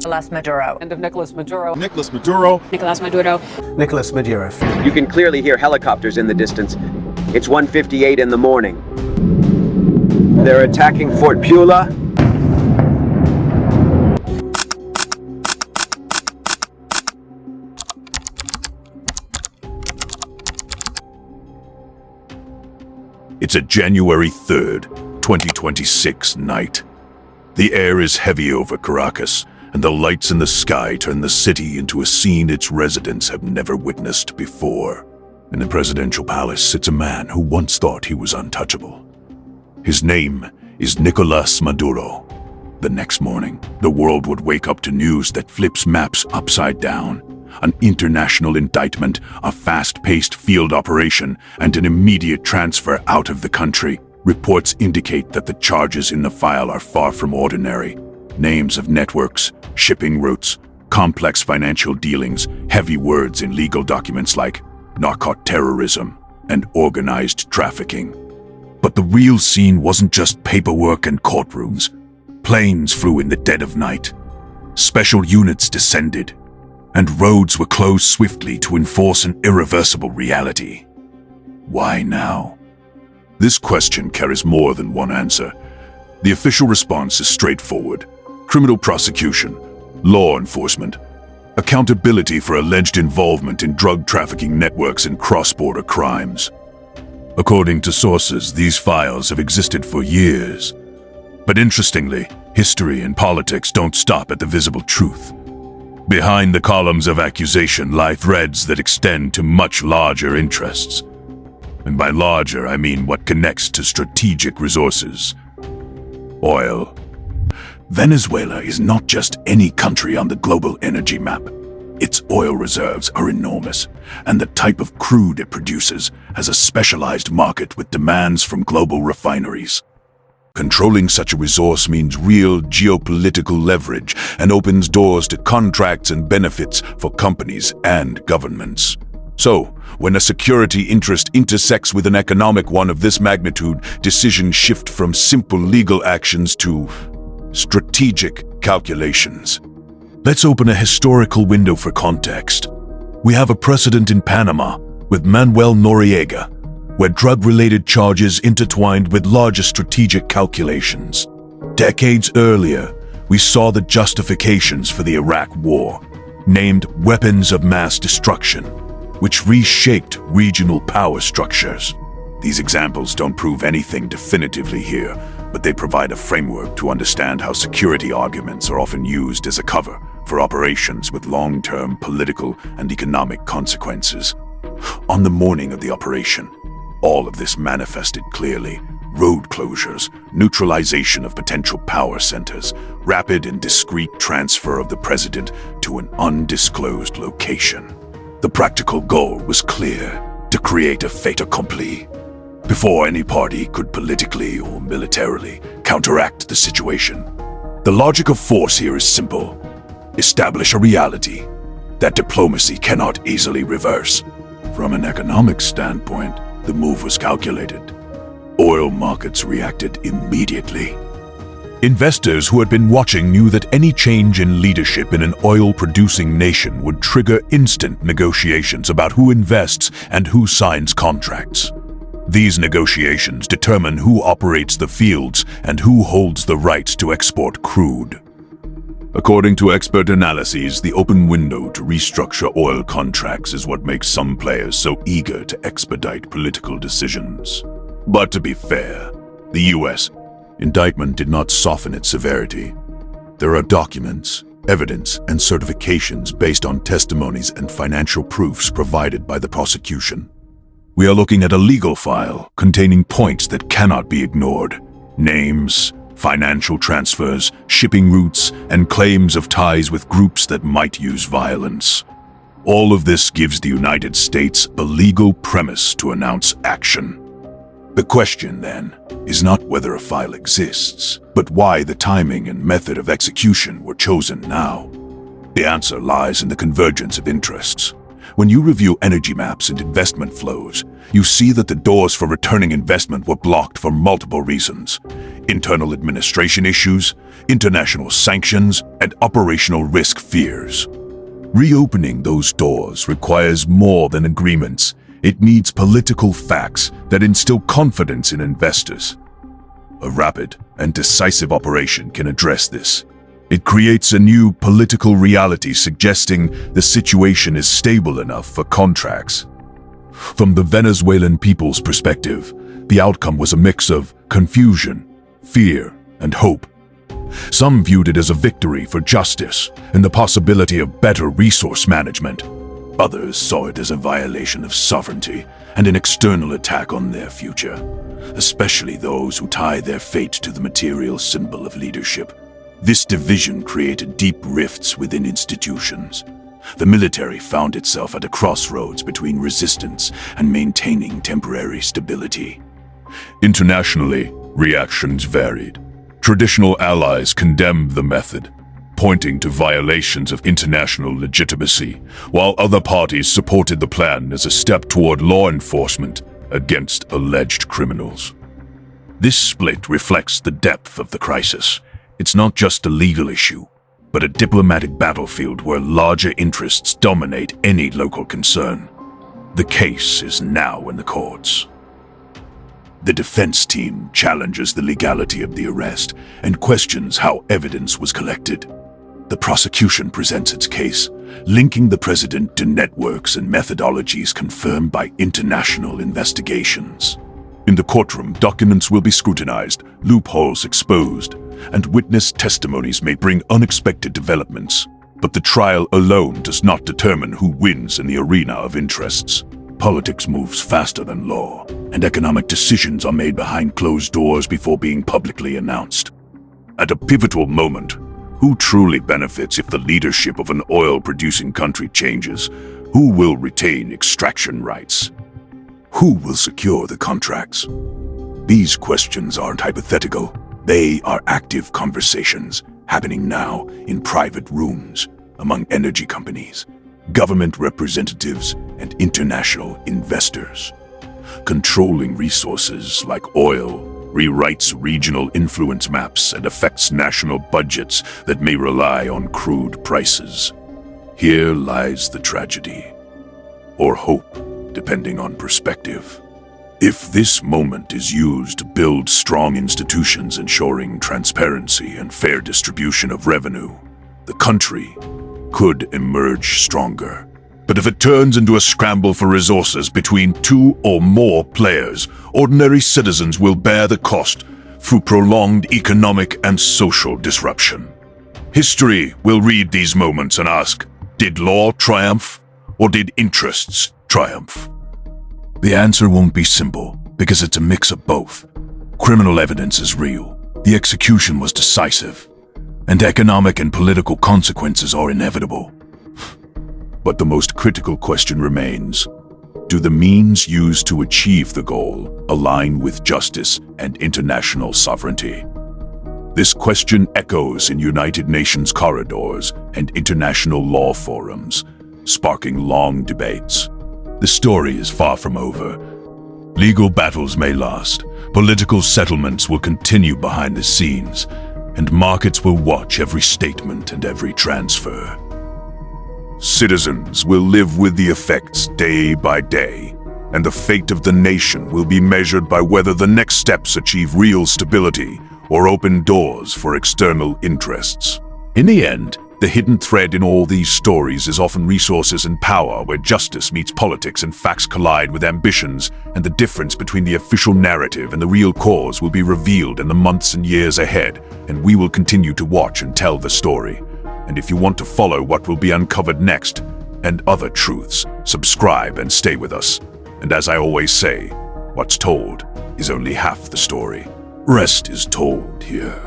Nicolas Maduro. End of Nicolas Maduro. Nicolas Maduro. Nicolas Maduro. Nicolas Maduro. You can clearly hear helicopters in the distance. It's 1:58 in the morning. They're attacking Fort Pula. It's a January 3rd, 2026 night. The air is heavy over Caracas, and the lights in the sky turn the city into a scene its residents have never witnessed before. In the presidential palace sits a man who once thought he was untouchable. His name is Nicolas Maduro. The next morning, the world would wake up to news that flips maps upside down. An international indictment, a fast-paced field operation, and an immediate transfer out of the country. Reports indicate that the charges in the file are far from ordinary. Names of networks, shipping routes, complex financial dealings, heavy words in legal documents like narco-terrorism and organized trafficking. But the real scene wasn't just paperwork and courtrooms. Planes flew in the dead of night. Special units descended, and roads were closed swiftly to enforce an irreversible reality. Why now? This question carries more than one answer. The official response is straightforward: criminal prosecution, law enforcement, accountability for alleged involvement in drug trafficking networks and cross-border crimes. According to sources, these files have existed for years. But interestingly, history and politics don't stop at the visible truth. Behind the columns of accusation lie threads that extend to much larger interests. And by larger, I mean what connects to strategic resources. Oil. Venezuela is not just any country on the global energy map. Its oil reserves are enormous, and the type of crude it produces has a specialized market with demands from global refineries. Controlling such a resource means real geopolitical leverage and opens doors to contracts and benefits for companies and governments. So, when a security interest intersects with an economic one of this magnitude, decisions shift from simple legal actions to strategic calculations. Let's open a historical window for context. We have a precedent in Panama with Manuel Noriega, where drug-related charges intertwined with larger strategic calculations. Decades earlier, we saw the justifications for the Iraq War, named weapons of mass destruction, which reshaped regional power structures. These examples don't prove anything definitively here, but they provide a framework to understand how security arguments are often used as a cover for operations with long-term political and economic consequences. On the morning of the operation, all of this manifested clearly: road closures, neutralization of potential power centers, rapid and discreet transfer of the president to an undisclosed location. The practical goal was clear: to create a fait accompli, before any party could politically or militarily counteract the situation. The logic of force here is simple: establish a reality that diplomacy cannot easily reverse. From an economic standpoint, the move was calculated. Oil markets reacted immediately. Investors who had been watching knew that any change in leadership in an oil-producing nation would trigger instant negotiations about who invests and who signs contracts. These negotiations determine who operates the fields and who holds the rights to export crude. According to expert analyses, the open window to restructure oil contracts is what makes some players so eager to expedite political decisions. But to be fair, the U.S. indictment did not soften its severity. There are documents, evidence, and certifications based on testimonies and financial proofs provided by the prosecution. We are looking at a legal file containing points that cannot be ignored: names, financial transfers, shipping routes, and claims of ties with groups that might use violence. All of this gives the United States a legal premise to announce action. The question, then, is not whether a file exists, but why the timing and method of execution were chosen now. The answer lies in the convergence of interests. When you review energy maps and investment flows, you see that the doors for returning investment were blocked for multiple reasons: internal administration issues, international sanctions, and operational risk fears. Reopening those doors requires more than agreements. It needs political facts that instill confidence in investors. A rapid and decisive operation can address this. It creates a new political reality suggesting the situation is stable enough for contracts. From the Venezuelan people's perspective, the outcome was a mix of confusion, fear, and hope. Some viewed it as a victory for justice and the possibility of better resource management. Others saw it as a violation of sovereignty and an external attack on their future, especially those who tie their fate to the material symbol of leadership. This division created deep rifts within institutions. The military found itself at a crossroads between resistance and maintaining temporary stability. Internationally, reactions varied. Traditional allies condemned the method, pointing to violations of international legitimacy, while other parties supported the plan as a step toward law enforcement against alleged criminals. This split reflects the depth of the crisis. It's not just a legal issue, but a diplomatic battlefield where larger interests dominate any local concern. The case is now in the courts. The defense team challenges the legality of the arrest and questions how evidence was collected. The prosecution presents its case, linking the president to networks and methodologies confirmed by international investigations. In the courtroom, documents will be scrutinized, loopholes exposed, and witness testimonies may bring unexpected developments. But the trial alone does not determine who wins in the arena of interests. Politics moves faster than law, and economic decisions are made behind closed doors before being publicly announced. At a pivotal moment, who truly benefits if the leadership of an oil-producing country changes? Who will retain extraction rights? Who will secure the contracts? These questions aren't hypothetical. They are active conversations happening now in private rooms among energy companies, government representatives, and international investors. Controlling resources like oil rewrites regional influence maps and affects national budgets that may rely on crude prices. Here lies the tragedy, or hope, depending on perspective. If this moment is used to build strong institutions ensuring transparency and fair distribution of revenue, the country could emerge stronger. But if it turns into a scramble for resources between two or more players, ordinary citizens will bear the cost through prolonged economic and social disruption. History will read these moments and ask, did law triumph or did interests triumph? The answer won't be simple, because it's a mix of both. Criminal evidence is real, the execution was decisive, and economic and political consequences are inevitable. But the most critical question remains, do the means used to achieve the goal align with justice and international sovereignty? This question echoes in United Nations corridors and international law forums, sparking long debates. The story is far from over. Legal battles may last, political settlements will continue behind the scenes, and markets will watch every statement and every transfer. Citizens will live with the effects day by day, and the fate of the nation will be measured by whether the next steps achieve real stability or open doors for external interests. In the end, the hidden thread in all these stories is often resources and power, where justice meets politics and facts collide with ambitions, and the difference between the official narrative and the real cause will be revealed in the months and years ahead, and we will continue to watch and tell the story. And if you want to follow what will be uncovered next, and other truths, subscribe and stay with us. And as I always say, what's told is only half the story. Rest is told here.